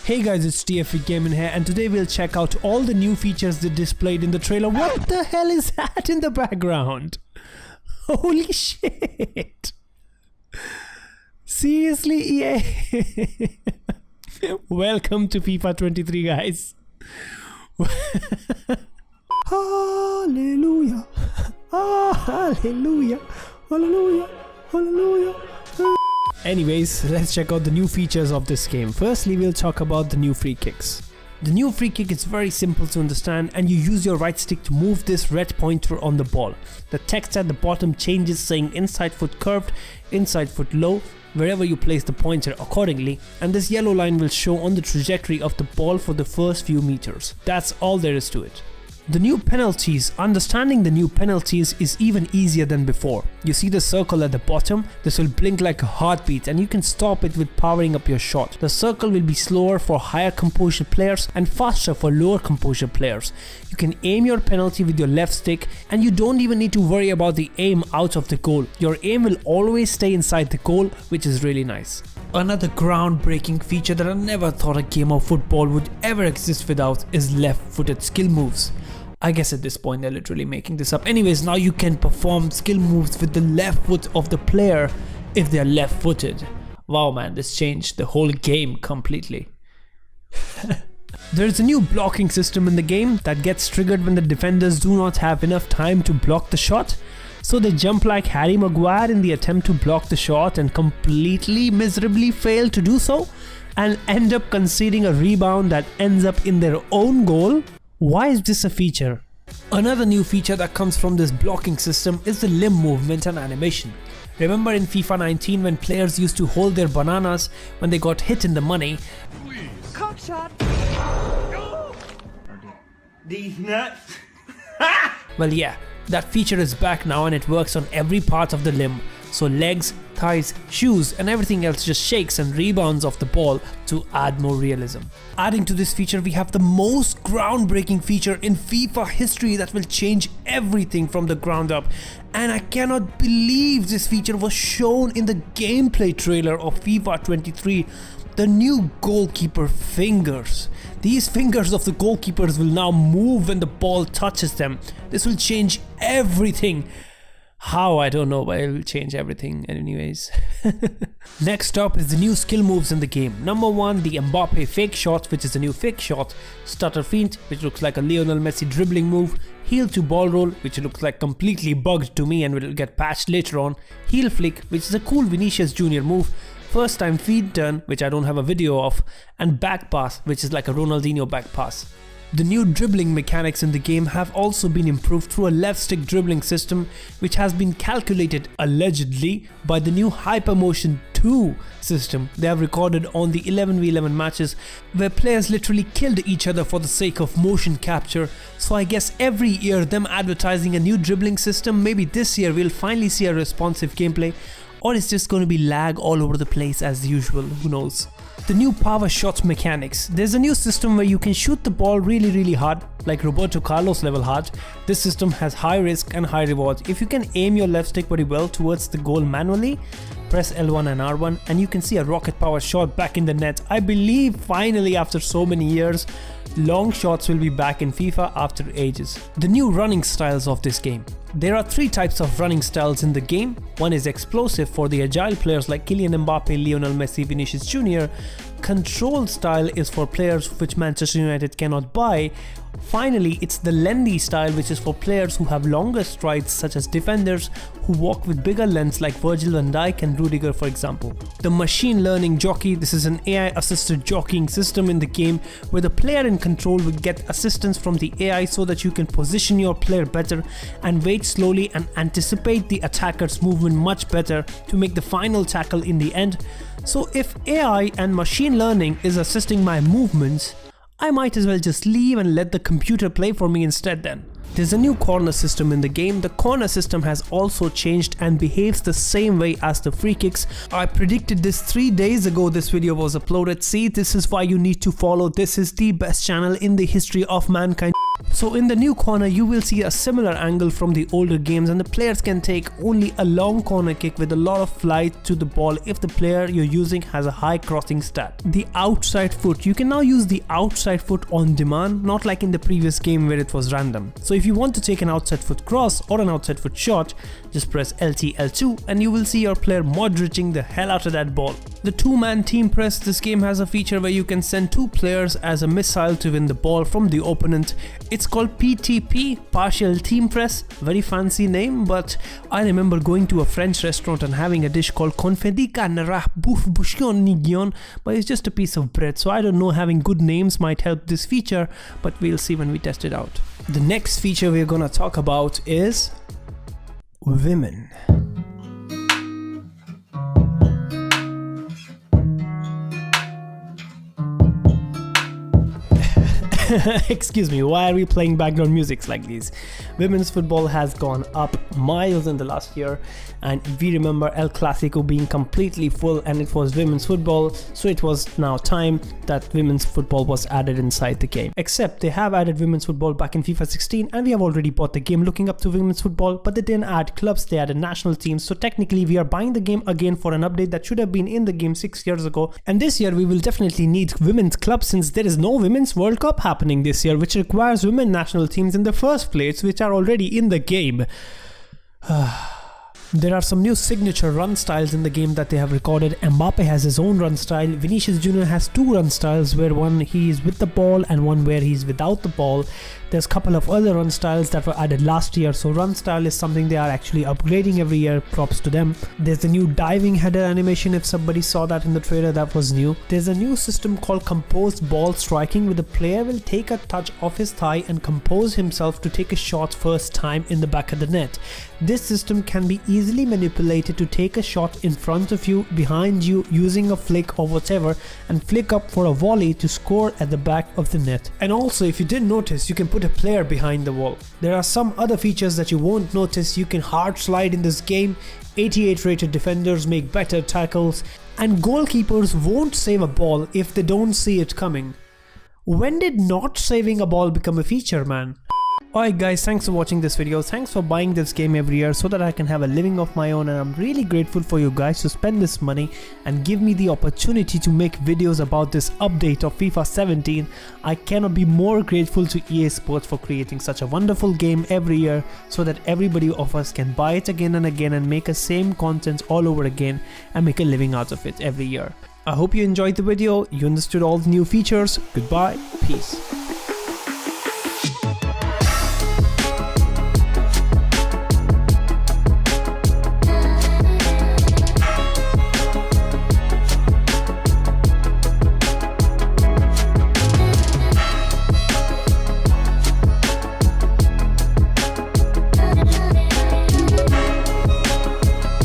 Hey guys, it's TFE Gaming here, and today we'll check out all the new features they displayed in the trailer. What the hell is that in the background? Holy shit! Seriously, EA? Welcome to FIFA 23, guys. Hallelujah! Hallelujah! Hallelujah! Hallelujah! Anyways, let's check out the new features of this game. Firstly, we'll talk about the new free kicks. The new free kick is very simple to understand, and you use your right stick to move this red pointer on the ball. The text at the bottom changes saying inside foot curved, inside foot low, wherever you place the pointer accordingly, and this yellow line will show on the trajectory of the ball for the first few meters. That's all there is to it. The new penalties. Understanding the new penalties is even easier than before. You see the circle at the bottom? This will blink like a heartbeat and you can stop it with powering up your shot. The circle will be slower for higher composure players and faster for lower composure players. You can aim your penalty with your left stick and you don't even need to worry about the aim out of the goal. Your aim will always stay inside the goal, which is really nice. Another groundbreaking feature that I never thought a game of football would ever exist without is left-footed skill moves. I guess at this point they're literally making this up. Anyways, now you can perform skill moves with the left foot of the player if they're left-footed. Wow man, this changed the whole game completely. There's a new blocking system in the game that gets triggered when the defenders do not have enough time to block the shot. So they jump like Harry Maguire in the attempt to block the shot and completely miserably fail to do so and end up conceding a rebound that ends up in their own goal. Why is this a feature? Another new feature that comes from this blocking system is the limb movement and animation. Remember in FIFA 19 when players used to hold their bananas when they got hit in the money? Cock shot. These nuts. Well yeah, that feature is back now and it works on every part of the limb. So legs, thighs, shoes and everything else just shakes and rebounds off the ball to add more realism. Adding to this feature, we have the most groundbreaking feature in FIFA history that will change everything from the ground up. And I cannot believe this feature was shown in the gameplay trailer of FIFA 23. The new goalkeeper fingers. These fingers of the goalkeepers will now move when the ball touches them. This will change everything. How, I don't know, but it will change everything anyways. Next up is the new skill moves in the game. Number 1, the Mbappe fake shot, which is a new fake shot. Stutter feint, which looks like a Lionel Messi dribbling move. Heel to ball roll, which looks like completely bugged to me and will get patched later on. Heel flick, which is a cool Vinicius Jr. move. First time feed turn, which I don't have a video of. And back pass, which is like a Ronaldinho back pass. The new dribbling mechanics in the game have also been improved through a left stick dribbling system which has been calculated allegedly by the new Hypermotion 2 system they have recorded on the 11v11 matches where players literally killed each other for the sake of motion capture. So I guess every year them advertising a new dribbling system, maybe this year we'll finally see a responsive gameplay, or it's just going to be lag all over the place as usual, who knows. The new power shot mechanics. There's a new system where you can shoot the ball really hard, like Roberto Carlos level hard. This system has high risk and high reward. If you can aim your left stick very well towards the goal manually, press L1 and R1 and you can see a rocket power shot back in the net. I believe finally after so many years, long shots will be back in FIFA after ages. The new running styles of this game. There are 3 types of running styles in the game. One is explosive for the agile players like Kylian Mbappe, Lionel Messi, Vinicius Jr. Control style is for players which Manchester United cannot buy. Finally, it's the lengthy style, which is for players who have longer strides such as defenders who walk with bigger lengths like Virgil van Dijk and Rudiger for example. The machine learning jockey. This is an AI assisted jockeying system in the game where the player in control will get assistance from the AI so that you can position your player better and wait slowly and anticipate the attacker's movement much better to make the final tackle in the end. So if AI and machine learning is assisting my movements, I might as well just leave and let the computer play for me instead then. There's a new corner system in the game. The corner system has also changed and behaves the same way as the free kicks. I predicted this 3 days ago this video was uploaded. See, this is why you need to follow. This is the best channel in the history of mankind. So in the new corner you will see a similar angle from the older games, and the players can take only a long corner kick with a lot of flight to the ball if the player you're using has a high crossing stat. The outside foot, you can now use the outside foot on demand, not like in the previous game where it was random. So if you want to take an outside foot cross or an outside foot shot, just press LT L2 and you will see your player Modricing the hell out of that ball. The two-man team press, this game has a feature where you can send two players as a missile to win the ball from the opponent. It's called PTP, partial team press, very fancy name, but I remember going to a French restaurant and having a dish called confetti canarah bouffe bouchon nigion, but it's just a piece of bread, so I don't know, having good names might help this feature, but we'll see when we test it out. The next feature we're gonna talk about is women. Excuse me, why are we playing background musics like these? Women's football has gone up miles in the last year, and we remember El Clasico being completely full and it was women's football, so it was now time that women's football was added inside the game. Except they have added women's football back in FIFA 16 and we have already bought the game looking up to women's football, but they didn't add clubs, they added national teams, so technically we are buying the game again for an update that should have been in the game 6 years ago, and this year we will definitely need women's clubs since there is no women's World Cup happening this year, which requires women national teams in the first place, which are already in the game. There are some new signature run styles in the game that they have recorded. Mbappe has his own run style, Vinicius Jr. has two run styles, where one he is with the ball and one where he's without the ball. There's a couple of other run styles that were added last year, so run style is something they are actually upgrading every year, props to them. There's a new diving header animation, if somebody saw that in the trailer, that was new. There's a new system called composed ball striking, where the player will take a touch off his thigh and compose himself to take a shot first time in the back of the net. This system can be easily manipulated to take a shot in front of you, behind you, using a flick or whatever, and flick up for a volley to score at the back of the net. And also, if you didn't notice, you can put a player behind the wall. There are some other features that you won't notice. You can hard slide in this game, 88 rated defenders make better tackles, and goalkeepers won't save a ball if they don't see it coming. When did not saving a ball become a feature, man? Alright guys, thanks for watching this video. Thanks for buying this game every year so that I can have a living of my own, and I'm really grateful for you guys to spend this money and give me the opportunity to make videos about this update of FIFA 17. I cannot be more grateful to EA Sports for creating such a wonderful game every year so that everybody of us can buy it again and again and make the same content all over again and make a living out of it every year. I hope you enjoyed the video, you understood all the new features. Goodbye, peace.